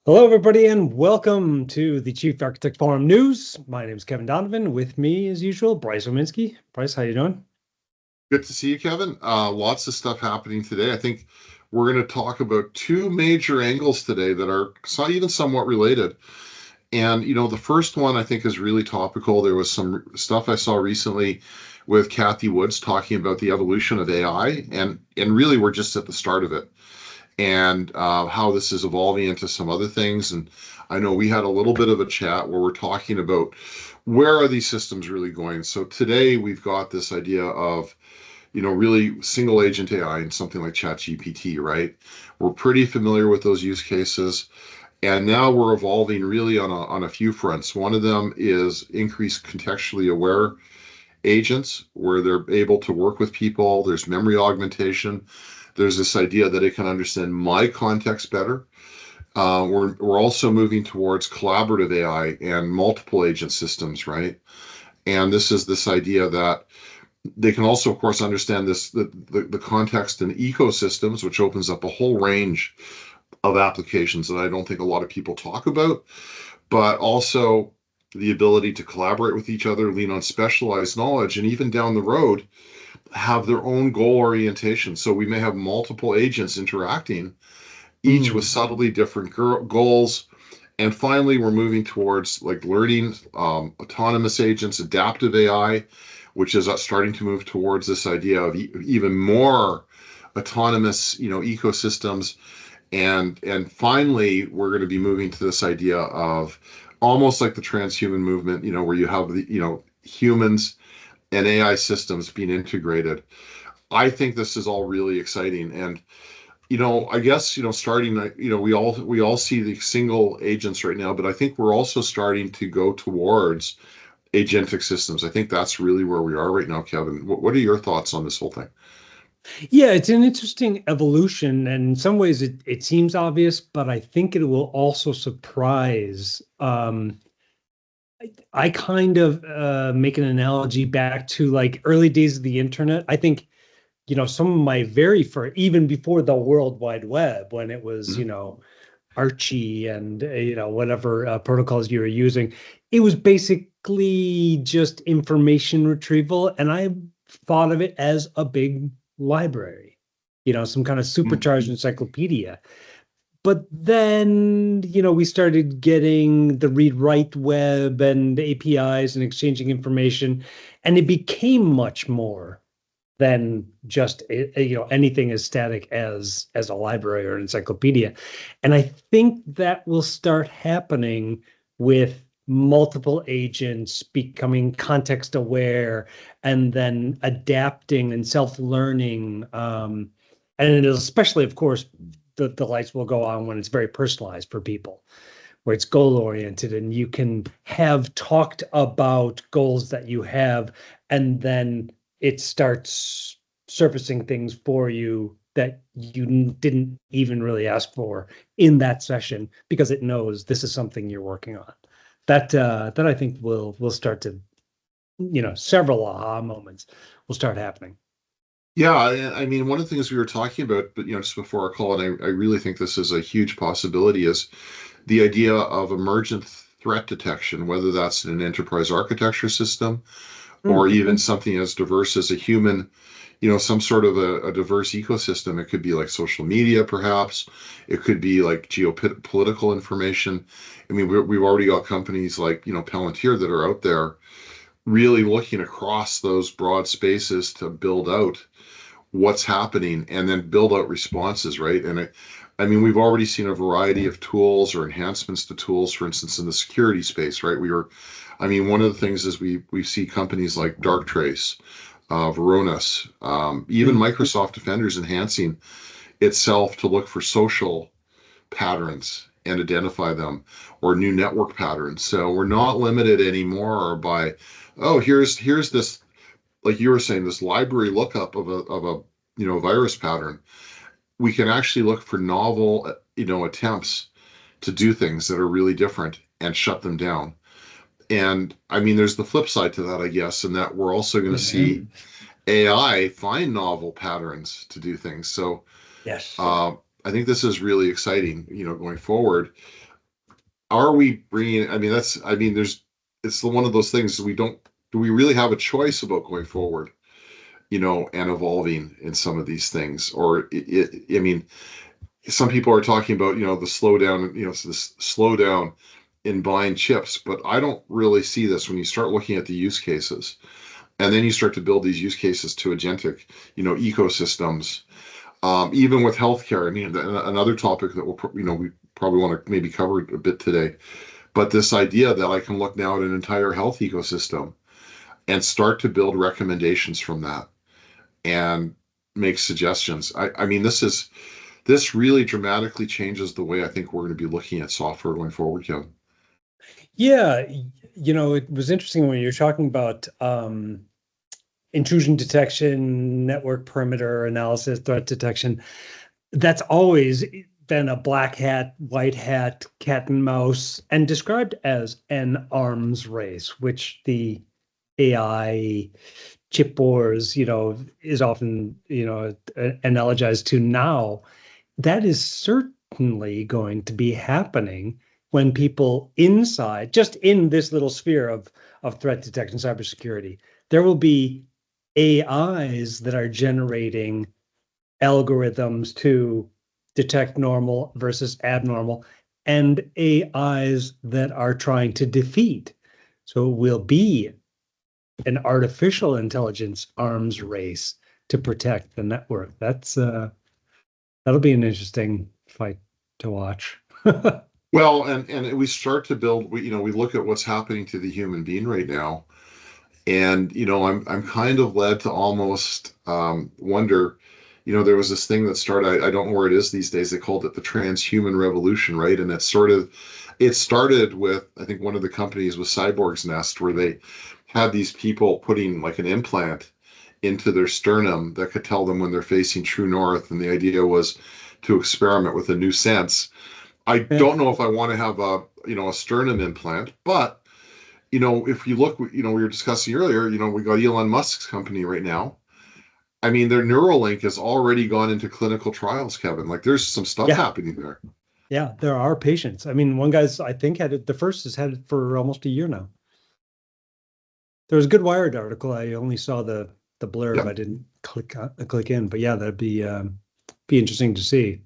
Hello, everybody, and welcome to the Chief Architect Forum News. My name is Kevin Donovan. With me, as usual, Brice Ominski. Brice, how you doing? Good to see you, Kevin. Lots of stuff happening today. I think we're going to talk about two major angles today that are even somewhat related. And, the first one I think is really topical. There was some stuff I saw recently with Kathy Woods talking about the evolution of AI, and really we're just at the start of it, and how this is evolving into some other things. And I know we had a little bit of a chat where we're talking about where are these systems really going. So today we've got this idea of really single agent AI and something like ChatGPT, right? We're pretty familiar with those use cases. And now we're evolving really on a few fronts. One of them is increased contextually aware agents where they're able to work with people. There's memory augmentation. There's this idea that it can understand my context better. We're also moving towards collaborative AI and multiple agent systems, right? And this is this idea that they can also, of course, understand the context in ecosystems, which opens up a whole range of applications that I don't think a lot of people talk about, but also the ability to collaborate with each other, lean on specialized knowledge, and even down the road, have their own goal orientation. So we may have multiple agents interacting, each with subtly different goals. And finally, we're moving towards like learning, autonomous agents, adaptive AI, which is starting to move towards this idea of even more autonomous, ecosystems. And finally, we're going to be moving to this idea of almost like the transhuman movement, where you have the, humans and AI systems being integrated. I think this is all really exciting. And I guess, starting, we all see the single agents right now, but I think we're also starting to go towards agentic systems. I think that's really where we are right now, Kevin. What are your thoughts on this whole thing? Yeah, it's an interesting evolution, and in some ways it seems obvious, but I think it will also surprise. I kind of make an analogy back to like early days of the internet. I think, some of my very first, even before the World Wide Web, when it was, Mhm. Archie and, whatever protocols you were using, it was basically just information retrieval. And I thought of it as a big library, some kind of supercharged encyclopedia. But then, we started getting the read write web and APIs and exchanging information, and it became much more than just anything as static as a library or an encyclopedia. And I think that will start happening with multiple agents becoming context aware and then adapting and self-learning. And especially, of course, the lights will go on when it's very personalized for people, where it's goal oriented and you can have talked about goals that you have, and then it starts surfacing things for you that you didn't even really ask for in that session because it knows this is something you're working on. That I think will start to, several aha moments will start happening. Yeah, I mean, one of the things we were talking about, but just before our call, and I really think this is a huge possibility, is the idea of emergent threat detection, whether that's in an enterprise architecture system or Mm. even something as diverse as a human, some sort of a diverse ecosystem. It could be like social media, perhaps. It could be like geopolitical information. I mean, we've already got companies like, Palantir that are out there really looking across those broad spaces to build out what's happening and then build out responses, right? And I mean, we've already seen a variety of tools or enhancements to tools, for instance, in the security space, right? I mean, one of the things is we see companies like Darktrace, Varonis, even Mm. Microsoft Defender's enhancing itself to look for social patterns and identify them, or new network patterns. So we're not limited anymore by, oh, here's this, like you were saying, this library lookup of a virus pattern. We can actually look for novel attempts to do things that are really different and shut them down. And I mean, there's the flip side to that, I guess, in that we're also going to see Mhm. AI find novel patterns to do things. So Yes. uh, I think this is really exciting, going forward. are we bringing, it's one of those things do we really have a choice about going forward, and evolving in some of these things? Or, some people are talking about, the slowdown, this slowdown in buying chips, but I don't really see this when you start looking at the use cases. And then you start to build these use cases to agentic, ecosystems. Even with healthcare, another topic that we probably want to maybe cover a bit today. But this idea that I can look now at an entire health ecosystem and start to build recommendations from that and make suggestions. This really dramatically changes the way I think we're going to be looking at software going forward, Kevin. Yeah, it was interesting when you're talking about intrusion detection, network perimeter analysis, threat detection. That's always been a black hat, white hat, cat and mouse, and described as an arms race, which the AI chip wars, is often, analogized to now. That is certainly going to be happening when people inside, just in this little sphere of threat detection, cybersecurity, there will be AIs that are generating algorithms to detect normal versus abnormal, and AIs that are trying to defeat. So it will be an artificial intelligence arms race to protect the network. That'll be an interesting fight to watch. Well, and we start to build. We look at what's happening to the human being right now, and I'm kind of led to almost wonder. There was this thing that started. I don't know where it is these days. They called it the transhuman revolution, right? And it started with, I think, one of the companies was Cyborg's Nest, where they had these people putting like an implant into their sternum that could tell them when they're facing true north, and the idea was to experiment with a new sense. I don't know if I want to have a sternum implant, but if you look, we were discussing earlier, we got Elon Musk's company right now. Their Neuralink has already gone into clinical trials, Kevin. Like, there's some stuff happening there. Yeah, there are patients. One guy's, I think, had it, the first has had it for almost a year now. There was a good Wired article. I only saw the blurb. Yep. I didn't click in, but yeah, that'd be interesting to see.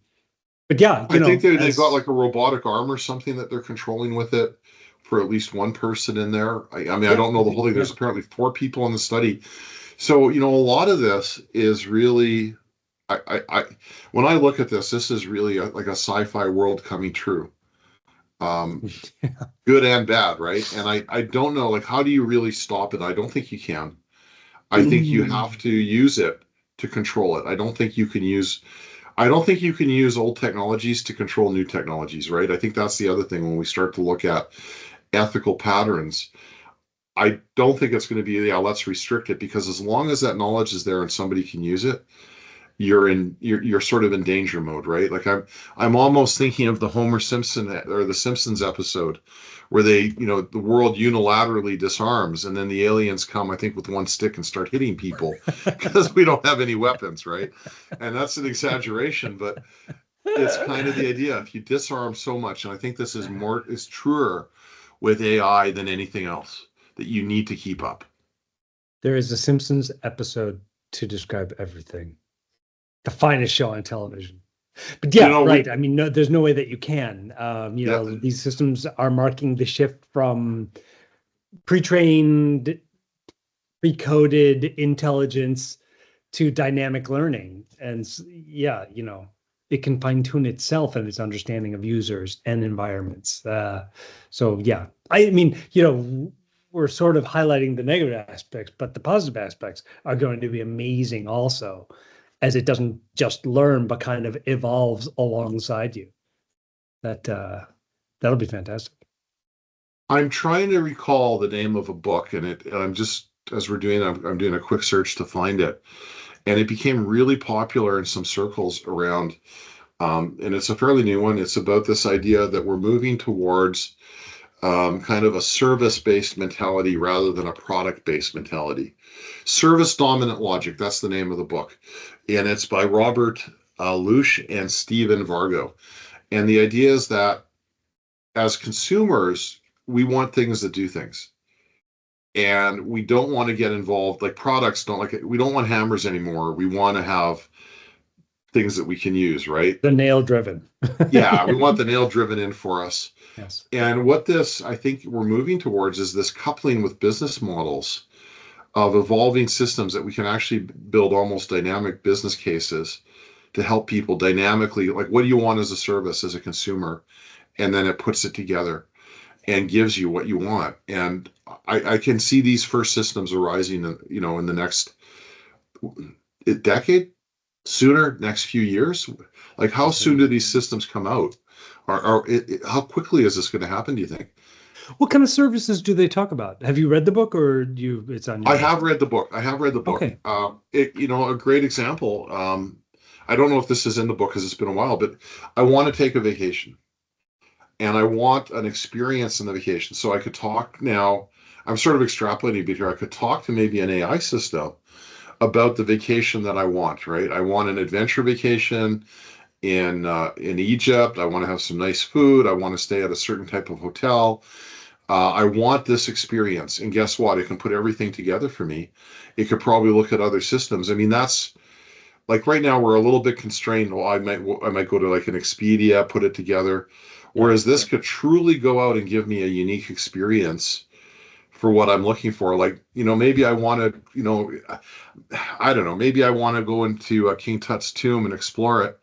But yeah, I think they've got like a robotic arm or something that they're controlling with it for at least one person in there. I don't know the whole thing. There's apparently 4 people in the study. So, a lot of this is really, when I look at this is really like a sci-fi world coming true. Good and bad, right? And I don't know, like, how do you really stop it? I don't think you can. I think you have to use it to control it. I don't think you can use old technologies to control new technologies, right? I think that's the other thing when we start to look at ethical patterns. I don't think it's going to be, let's restrict it, because as long as that knowledge is there and somebody can use it, you're sort of in danger mode, right? Like, I'm almost thinking of the Homer Simpson or the Simpsons episode where they, the world unilaterally disarms, and then the aliens come, I think, with one stick and start hitting people because we don't have any weapons, right? And that's an exaggeration, but it's kind of the idea. If you disarm so much, and I think this is truer with AI than anything else, that you need to keep up. There is a Simpsons episode to describe everything. The finest show on television. But yeah, right. No, there's no way that you can. These systems are marking the shift from pre-trained, pre-coded intelligence to dynamic learning. And yeah, it can fine-tune itself and its understanding of users and environments. So yeah, we're sort of highlighting the negative aspects, but the positive aspects are going to be amazing also, as it doesn't just learn, but kind of evolves alongside you. That'll be fantastic. I'm trying to recall the name of a book, and I'm just, as we're doing, I'm doing a quick search to find it. And it became really popular in some circles around, and it's a fairly new one. It's about this idea that we're moving towards kind of a service-based mentality rather than a product-based mentality. Service dominant logic, that's the name of the book. And it's by Robert Lusch and Stephen Vargo. And the idea is that as consumers, we want things that do things. And we don't want to get involved, like products don't like it. We don't want hammers anymore. We want to have things that we can use, right? The nail driven. Yeah, we want the nail driven in for us. Yes. And what this, I think we're moving towards is this coupling with business models of evolving systems that we can actually build almost dynamic business cases to help people dynamically, like, what do you want as a service as a consumer? And then it puts it together and gives you what you want. And I can see these first systems arising, in the next decade, sooner, next few years. Like, how soon do these systems come out? Or how quickly is this going to happen, do you think? What kind of services do they talk about? Have you read the book, or it's on your I list? have read the book. Okay. A great example. I don't know if this is in the book because it's been a while, but I want to take a vacation and I want an experience in the vacation. So I could talk now. I'm sort of extrapolating a bit here. I could talk to maybe an AI system about the vacation that I want, right? I want an adventure vacation in Egypt. I want to have some nice food. I want to stay at a certain type of hotel. I want this experience. And guess what? It can put everything together for me. It could probably look at other systems. I mean, that's like right now we're a little bit constrained. Well, I might go to like an Expedia, put it together. Yeah. Whereas this could truly go out and give me a unique experience for what I'm looking for. Like, maybe I want to, I don't know, maybe I want to go into King Tut's tomb and explore it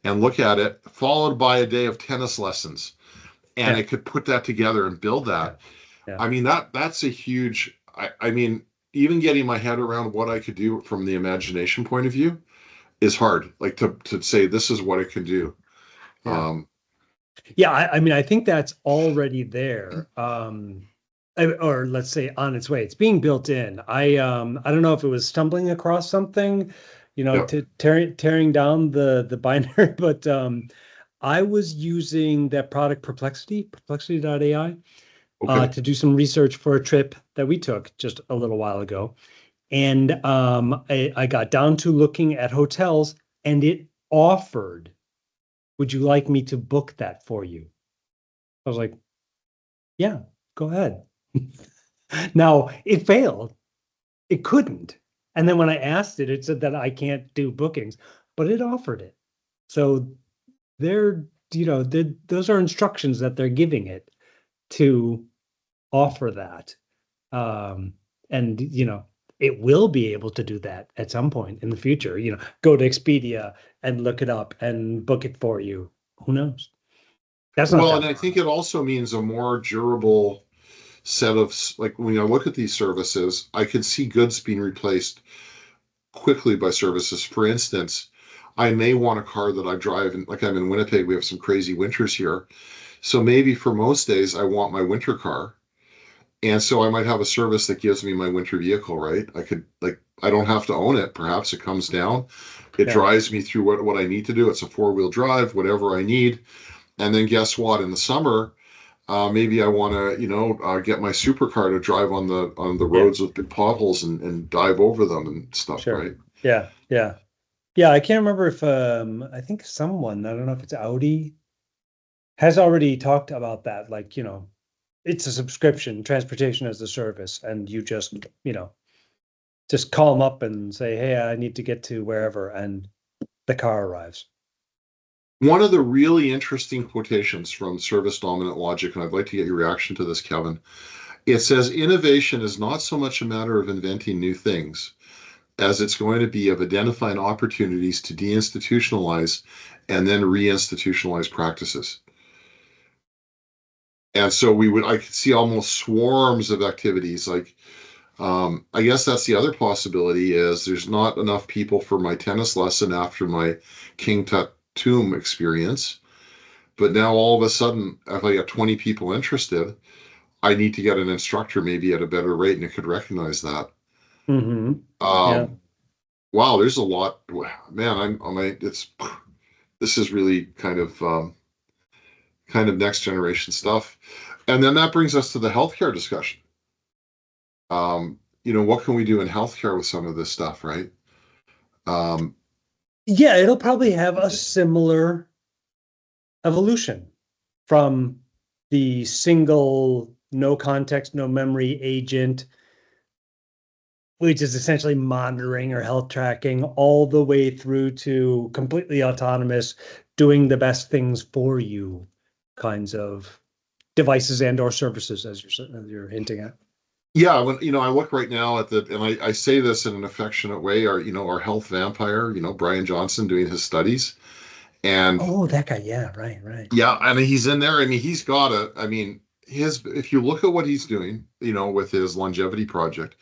and look at it, followed by a day of tennis lessons. And Yeah. it could put that together and build that. Yeah. I mean, that's a huge, I mean, even getting my head around what I could do from the imagination point of view is hard. Like to say this is what it can do. Yeah. Yeah. I mean, I think that's already there. Or let's say on its way. It's being built in. I don't know if it was stumbling across something, Yeah. to tearing down the binary, but I was using that product perplexity.ai, Okay. to do some research for a trip that we took just a little while ago. And I got down to looking at hotels, and it offered, would you like me to book that for you? I was like, yeah, go ahead. Now it failed. It couldn't. And then when I asked it, it said that I can't do bookings, but it offered it. So those are instructions that they're giving it to offer that. And it will be able to do that at some point in the future. Go to Expedia and look it up and book it for you. Who knows? That's not Well, that and I far think off. it also means a more durable set of, like, when I look at these services, I can see goods being replaced quickly by services. For instance, I may want a car that I drive, and like I'm in Winnipeg, we have some crazy winters here. So maybe for most days, I want my winter car. And so I might have a service that gives me my winter vehicle, right? I don't have to own it. Perhaps it comes down, it Yeah. drives me through what I need to do. It's a four-wheel drive, whatever I need. And then guess what? In the summer, maybe I want to, get my supercar to drive on the Yeah. roads with big potholes and dive over them and stuff, Sure. right? Yeah. Yeah. Yeah. I can't remember if I think someone, I don't know if it's Audi, has already talked about that. Like, it's a subscription, transportation as a service, and you just call them up and say, hey, I need to get to wherever, and the car arrives. One of the really interesting quotations from Service Dominant Logic, and I'd like to get your reaction to this, Kevin. It says, innovation is not so much a matter of inventing new things as it's going to be of identifying opportunities to deinstitutionalize and then reinstitutionalize practices. And so I could see almost swarms of activities. Like, I guess that's the other possibility is there's not enough people for my tennis lesson after my King Tut tomb experience. But now all of a sudden, if I got 20 people interested, I need to get an instructor maybe at a better rate, and it could recognize that. Mm-hmm. Yeah. Um, wow, there's a lot, man. This is really kind of next generation stuff. And then that brings us to the healthcare discussion. What can we do in healthcare with some of this stuff, right? Um, Yeah, it'll probably have a similar evolution from the single, no context, no memory agent, which is essentially monitoring or health tracking, all the way through to completely autonomous, doing the best things for you kinds of devices and or services, as you're hinting at. Yeah, when I look right now at the, and I say this in an affectionate way, our health vampire, Brian Johnson doing his studies, and Oh, that guy. Yeah, right, right. yeah, I mean he's in there. I mean he's got his, if you look at what he's doing, with his longevity project,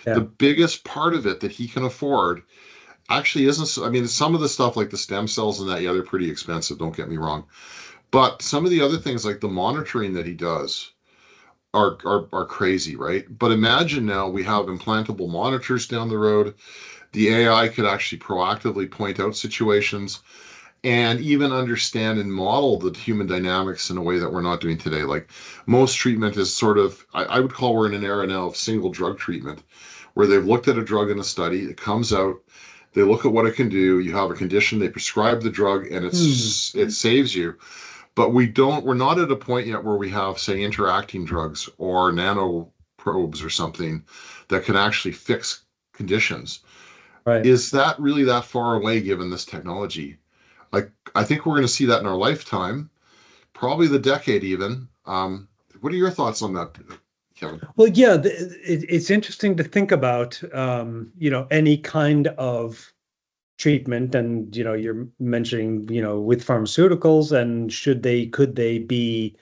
the Yeah. biggest part of it that he can afford actually isn't. I mean, some of the stuff like the stem cells and that, yeah, they're pretty expensive. Don't get me wrong, but some of the other things like the monitoring that he does are crazy, right? But imagine now we have implantable monitors down the road. The AI could actually proactively point out situations and even understand and model the human dynamics in a way that we're not doing today. Like most treatment is sort of, I would call, we're in an era now of single drug treatment, where they've looked at a drug in a study, it comes out, they look at what it can do, you have a condition, they prescribe the drug, and it saves you. But we're not at a point yet where we have, say, interacting drugs or nano probes or something that can actually fix conditions. Right. Is that really that far away given this technology? Like, I think we're going to see that in our lifetime, probably the decade even. What are your thoughts on that, Kevin? Well, yeah, it's interesting to think about, any kind of treatment, and you're mentioning, with pharmaceuticals, and could they be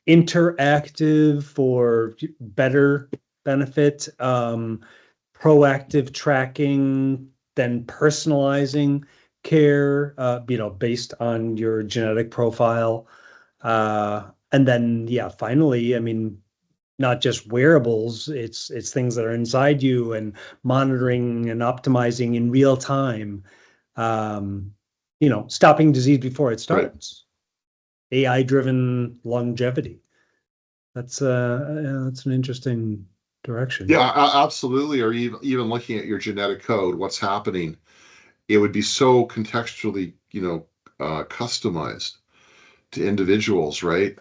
interactive for better benefit, proactive tracking, then personalizing care, based on your genetic profile, and then yeah, finally, I mean, not just wearables, it's things that are inside you and monitoring and optimizing in real time, stopping disease before it Right. starts. AI driven longevity. That's an interesting direction. Yeah, absolutely. Or even looking at your genetic code, what's happening, it would be so contextually, customized to individuals, right?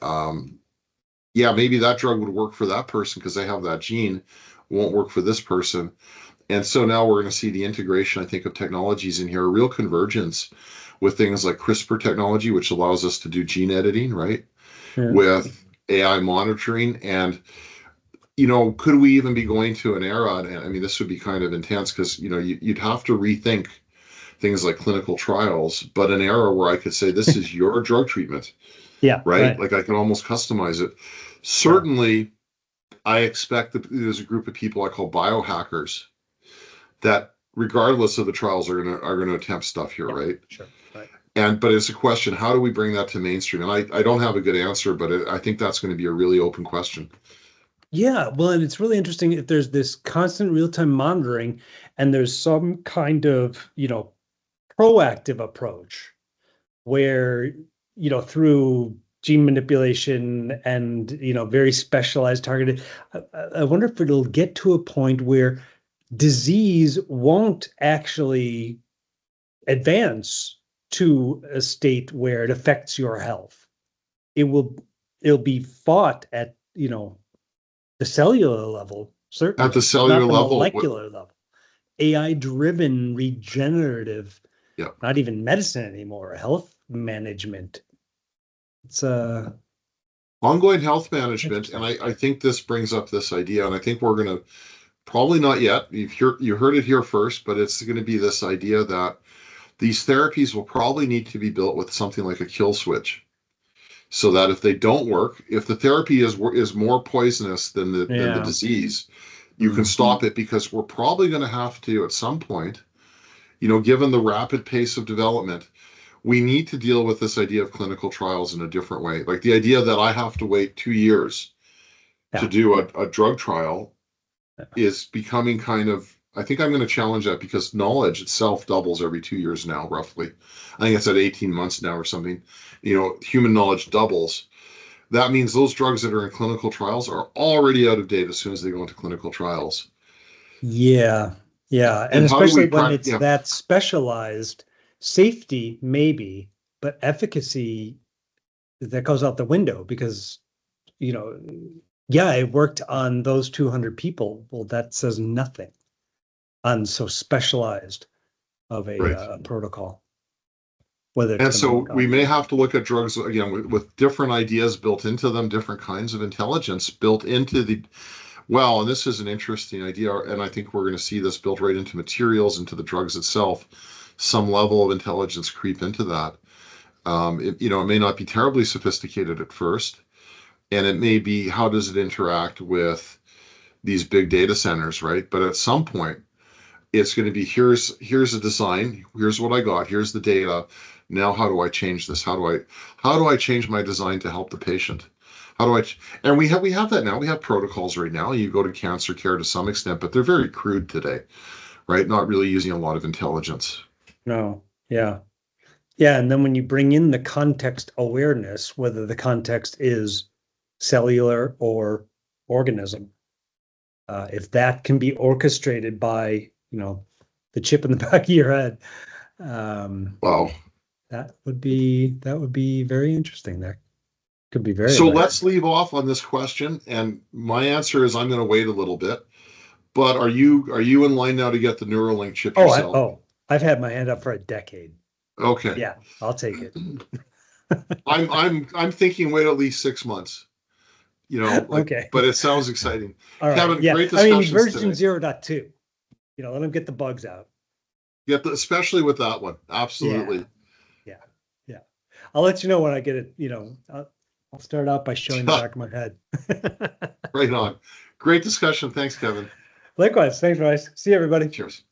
Yeah, maybe that drug would work for that person because they have that gene, won't work for this person. And so now we're going to see the integration, I think, of technologies in here, a real convergence with things like CRISPR technology, which allows us to do gene editing, right? Yeah. With AI monitoring. And, could we even be going to an era? And I mean, this would be kind of intense because, you'd have to rethink things like clinical trials, but an era where I could say, this is your drug treatment, Yeah, right? right. Like I can almost customize it. Yeah. Certainly, I expect that there's a group of people I call biohackers that, regardless of the trials, are gonna attempt stuff here, Yeah, right? sure. Right. But it's a question: how do we bring that to mainstream? And I don't have a good answer, but I think that's going to be a really open question. Yeah, well, and it's really interesting if there's this constant real-time monitoring and there's some kind of, proactive approach where, through gene manipulation and, very specialized targeted, I wonder if it'll get to a point where disease won't actually advance to a state where it affects your health. It'll be fought at, the cellular level, At the certainly, but cellular not the level, molecular level. AI driven regenerative, yeah, not even medicine anymore, health management. It's ongoing health management. And interesting. I think this brings up this idea, and I think we're going to, probably not yet. You heard it here first, but it's going to be this idea that these therapies will probably need to be built with something like a kill switch, so that if they don't work, if the therapy is more poisonous than the Yeah. disease, you can Mm. stop it, because we're probably going to have to, at some point, given the rapid pace of development, we need to deal with this idea of clinical trials in a different way. Like the idea that I have to wait 2 years to Yeah. do a drug trial Yeah. is becoming kind of, I think I'm going to challenge that, because knowledge itself doubles every 2 years now, roughly. I think it's at 18 months now or something. Human knowledge doubles. That means those drugs that are in clinical trials are already out of date as soon as they go into clinical trials. Yeah. Yeah. And And how do especially we when it's yeah, that specialized, safety, maybe, but efficacy, that goes out the window because yeah, it worked on those 200 people. Well, that says nothing on so specialized of a Right. protocol, whether it's And going to so work we on. may have to look at drugs again with different ideas built into them, different kinds of intelligence built into the, well, and this is an interesting idea, and I think we're going to see this built right into materials, into the drugs itself, some level of intelligence creep into that. It may not be terribly sophisticated at first, and it may be how does it interact with these big data centers, right? But at some point, it's going to be here's a design, here's what I got, here's the data. Now, how do I change this? How do I change my design to help the patient? How do I? And we have that now. We have protocols right now. You go to cancer care to some extent, but they're very crude today, right? Not really using a lot of intelligence. No, yeah. Yeah, and then when you bring in the context awareness, whether the context is cellular or organism, if that can be orchestrated by, the chip in the back of your head, Wow. that would be very interesting. That could be very So enlightening. let's leave off on this question, and my answer is I'm going to wait a little bit. But are you in line now to get the Neuralink chip yourself? I've had my hand up for a decade. Okay. Yeah, I'll take it. I'm thinking wait at least 6 months. Okay. But it sounds exciting. All right. Kevin, Yeah. great I mean, discussions version today. 0.2, let them get the bugs out. Especially with that one. Absolutely. Yeah. Yeah. I'll let you know when I get it, I'll start out by showing the back of my head. Right on. Great discussion. Thanks, Kevin. Likewise. Thanks, Brice. See you, everybody. Cheers.